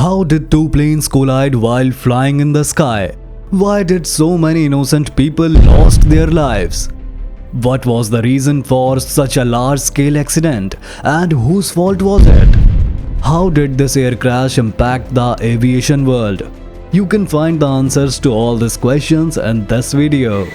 How did two planes collide while flying in the sky? Why did so many innocent people lost their lives? What was the reason for such a large-scale accident, and whose fault was it? How did this air crash impact the aviation world? You can find the answers to all these questions in this video.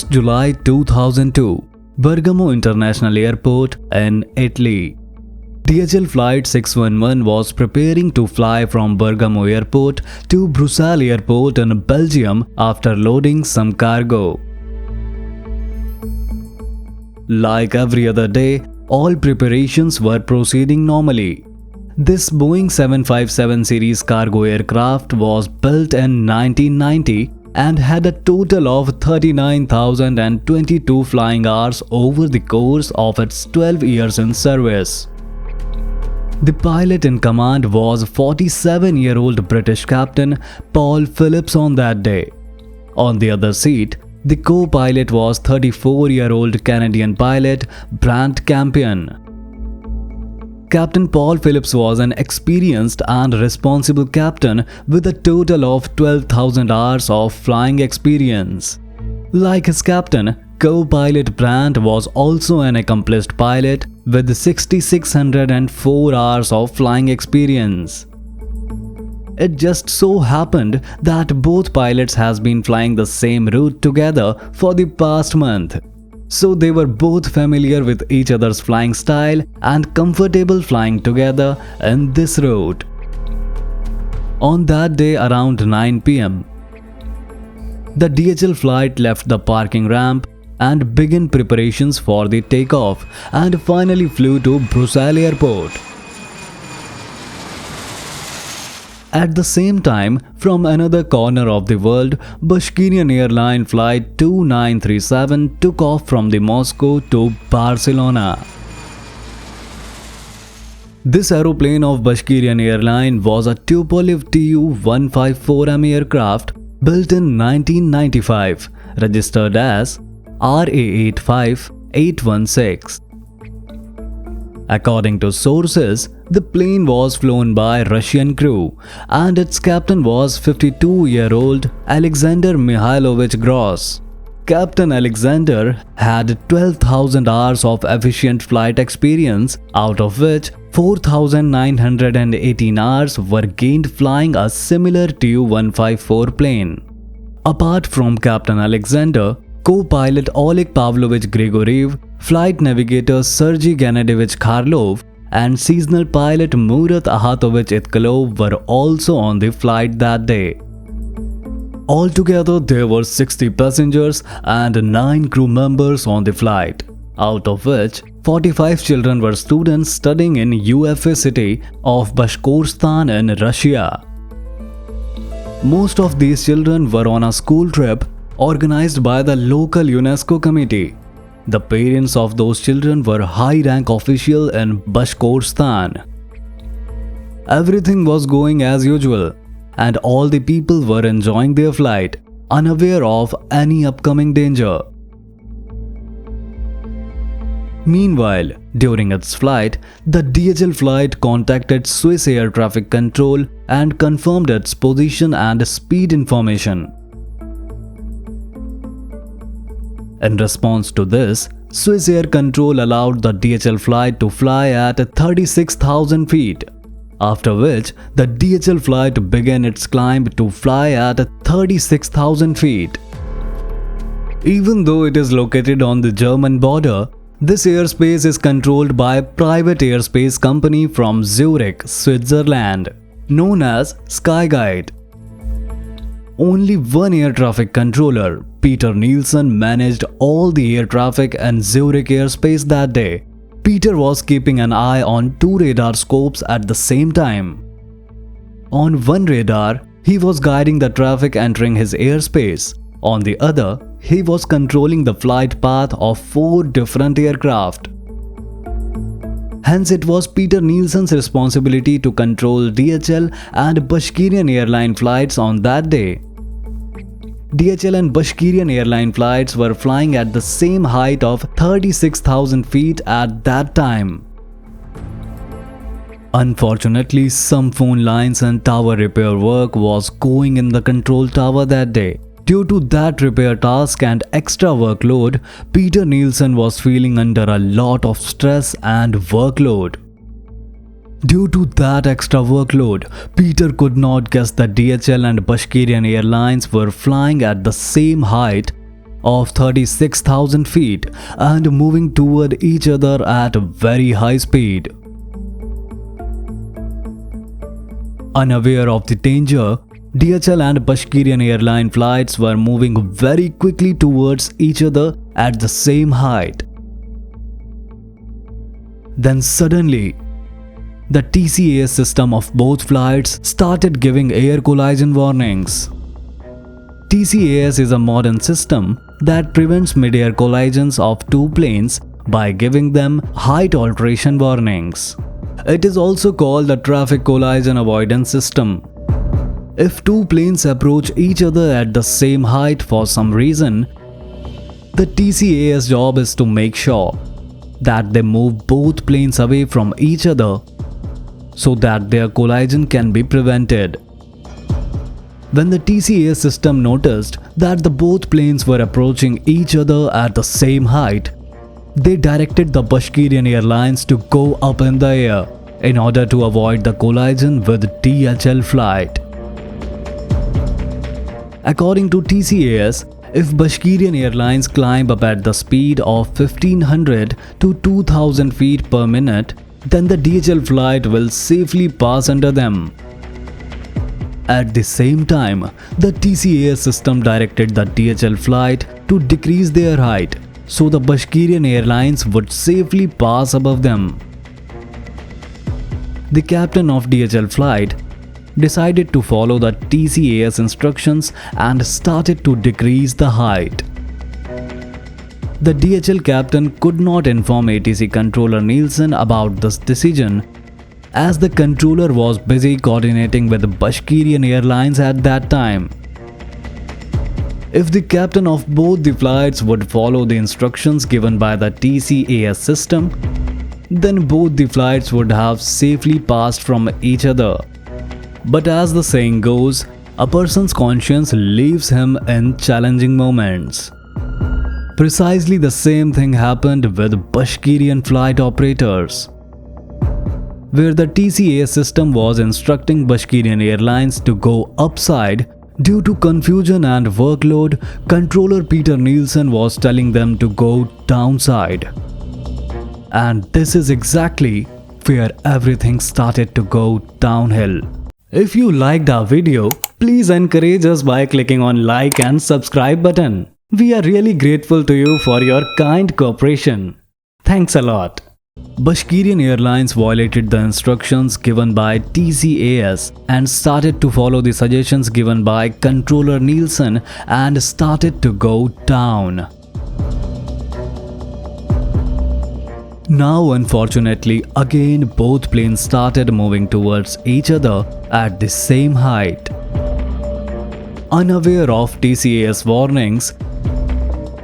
July 1, 2002, Bergamo International Airport in Italy. DHL Flight 611 was preparing to fly from Bergamo Airport to Brussels Airport in Belgium after loading some cargo. Like every other day, all preparations were proceeding normally. This Boeing 757 series cargo aircraft was built in 1990 and had a total of 39,022 flying hours over the course of its 12 years in service. The pilot in command was 47-year-old British captain Paul Phillips on that day. On the other seat, the co-pilot was 34-year-old Canadian pilot Brant Campion. Captain Paul Phillips was an experienced and responsible captain with a total of 12,000 hours of flying experience. Like his captain, co-pilot Brant was also an accomplished pilot with 6,604 hours of flying experience. It just so happened that both pilots has been flying the same route together for the past month. So they were both familiar with each other's flying style and comfortable flying together in this route. On that day around 9 p.m., the DHL flight left the parking ramp and began preparations for the takeoff and finally flew to Brussels Airport. At the same time, from another corner of the world, Bashkirian airline flight 2937 took off from the Moscow to Barcelona. This aeroplane of Bashkirian airline was a Tupolev Tu-154 aircraft built in 1995, registered as RA85816. According to sources, the plane was flown by Russian crew and its captain was 52-year-old Alexander Mikhailovich Gross. Captain Alexander had 12,000 hours of efficient flight experience, out of which 4,918 hours were gained flying a similar Tu-154 plane. Apart from Captain Alexander, co-pilot Oleg Pavlovich Grigoriev, flight navigator Sergei Gennadievich Kharlov, and seasonal pilot Murat Ahatovich Itkalov were also on the flight that day. Altogether, there were 60 passengers and 9 crew members on the flight, out of which 45 children were students studying in UFA city of Bashkortostan in Russia. Most of these children were on a school trip organized by the local UNESCO committee. The parents of those children were high-rank officials in Bashkortostan. Everything was going as usual, and all the people were enjoying their flight, unaware of any upcoming danger. Meanwhile, during its flight, the DHL flight contacted Swiss Air Traffic Control and confirmed its position and speed information. In response to this, Swiss Air Control allowed the DHL flight to fly at 36,000 feet, after which the DHL flight began its climb to fly at 36,000 feet. Even though it is located on the German border, this airspace is controlled by a private airspace company from Zurich, Switzerland, known as Skyguide. Only one air traffic controller, Peter Nielsen, managed all the air traffic in Zurich airspace that day. Peter was keeping an eye on 2 radar scopes at the same time. On one radar, he was guiding the traffic entering his airspace. On the other, he was controlling the flight path of 4 different aircraft. Hence, it was Peter Nielsen's responsibility to control DHL and Bashkirian airline flights on that day. DHL and Bashkirian airline flights were flying at the same height of 36,000 feet at that time. Unfortunately, some phone lines and tower repair work was going in the control tower that day. Due to that repair task and extra workload, Peter Nielsen was feeling under a lot of stress and workload. Due to that extra workload, Peter could not guess that DHL and Bashkirian airlines were flying at the same height of 36,000 feet and moving toward each other at a very high speed. Unaware of the danger, DHL and Bashkirian airline flights were moving very quickly towards each other at the same height. Then suddenly, the TCAS system of both flights started giving air collision warnings. TCAS is a modern system that prevents mid-air collisions of two planes by giving them height alteration warnings. It is also called the traffic collision avoidance system. If two planes approach each other at the same height for some reason, the TCAS job is to make sure that they move both planes away from each other so that their collision can be prevented. When the TCAS system noticed that the both planes were approaching each other at the same height, they directed the Bashkirian airlines to go up in the air in order to avoid the collision with DHL flight. According to TCAS, if Bashkirian airlines climb up at the speed of 1500 to 2000 feet per minute, then the DHL flight will safely pass under them. At the same time, the TCAS system directed the DHL flight to decrease their height so the Bashkirian airlines would safely pass above them. The captain of DHL flight decided to follow the TCAS instructions and started to decrease the height. The DHL captain could not inform ATC controller Nielsen about this decision, as the controller was busy coordinating with Bashkirian airlines at that time. If the captain of both the flights would follow the instructions given by the TCAS system, then both the flights would have safely passed from each other. But as the saying goes, a person's conscience leaves him in challenging moments. Precisely the same thing happened with Bashkirian flight operators, where the TCAS system was instructing Bashkirian airlines to go upside. Due to confusion and workload, controller Peter Nielsen was telling them to go downside. And this is exactly where everything started to go downhill. If you liked our video, please encourage us by clicking on like and subscribe button. We are really grateful to you for your kind cooperation. Thanks a lot. Bashkirian airlines violated the instructions given by TCAS and started to follow the suggestions given by controller Nielsen and started to go down. Now, unfortunately, again both planes started moving towards each other at the same height. Unaware of TCAS warnings,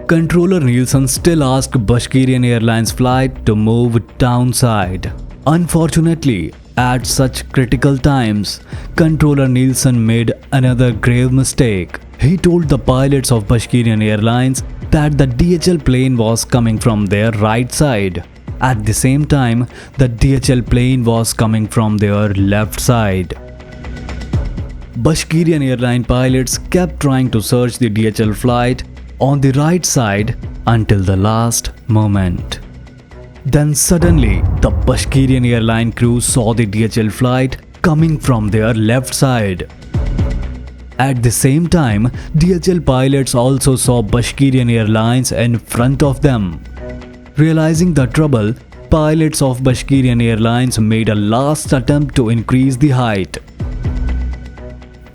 controller Nielsen still asked Bashkirian Airlines flight to move downside. Unfortunately, at such critical times, controller Nielsen made another grave mistake. He told the pilots of Bashkirian Airlines that the DHL plane was coming from their right side. At the same time, the DHL plane was coming from their left side. Bashkirian airline pilots kept trying to search the DHL flight on the right side until the last moment. Then suddenly, the Bashkirian airline crew saw the DHL flight coming from their left side. At the same time, DHL pilots also saw Bashkirian Airlines in front of them. Realizing the trouble, pilots of Bashkirian Airlines made a last attempt to increase the height.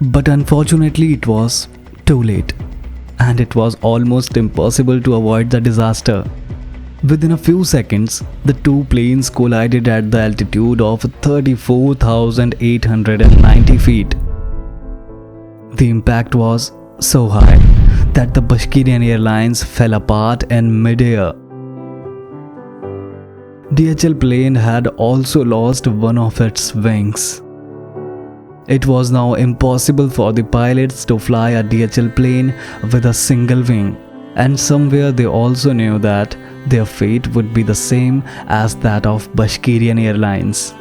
But unfortunately, it was too late, and it was almost impossible to avoid the disaster. Within a few seconds, the two planes collided at the altitude of 34,890 feet. The impact was so high that the Bashkirian Airlines fell apart in mid-air. DHL plane had also lost one of its wings. It was now impossible for the pilots to fly a DHL plane with a single wing, and somewhere they also knew that their fate would be the same as that of Bashkirian Airlines.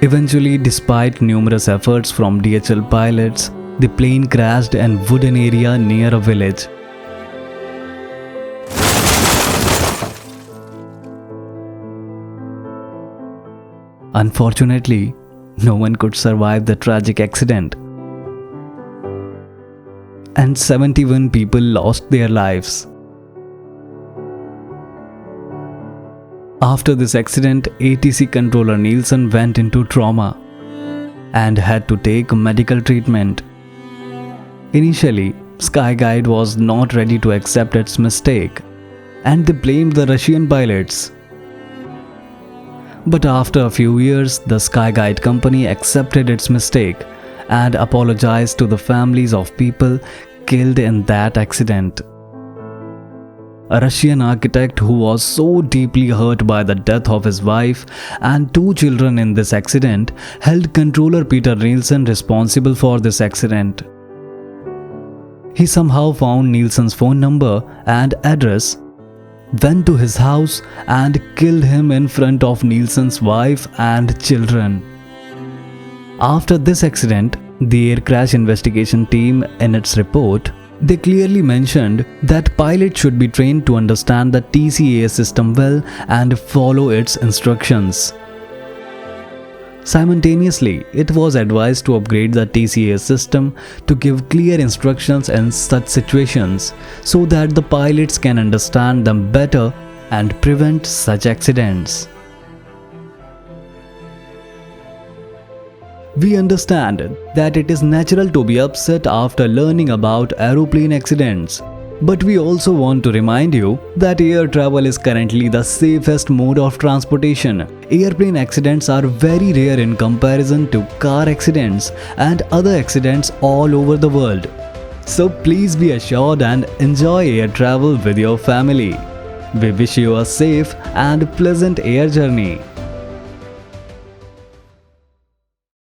Eventually, despite numerous efforts from DHL pilots, the plane crashed in a wooden area near a village. Unfortunately, no one could survive the tragic accident, and 71 people lost their lives. After this accident, ATC controller Nielsen went into trauma and had to take medical treatment. Initially, Skyguide was not ready to accept its mistake, and they blamed the Russian pilots. But after a few years, the Skyguide company accepted its mistake and apologized to the families of people killed in that accident. A Russian architect who was so deeply hurt by the death of his wife and two children in this accident held controller Peter Nielsen responsible for this accident. He somehow found Nielsen's phone number and address, went to his house and killed him in front of Nielsen's wife and children. After this accident, the air crash investigation team, in its report, they clearly mentioned that pilots should be trained to understand the TCAS system well and follow its instructions. Simultaneously, it was advised to upgrade the TCAS system to give clear instructions in such situations so that the pilots can understand them better and prevent such accidents. We understand that it is natural to be upset after learning about aeroplane accidents, but we also want to remind you that air travel is currently the safest mode of transportation. Airplane accidents are very rare in comparison to car accidents and other accidents all over the world. So please be assured and enjoy air travel with your family. We wish you a safe and pleasant air journey.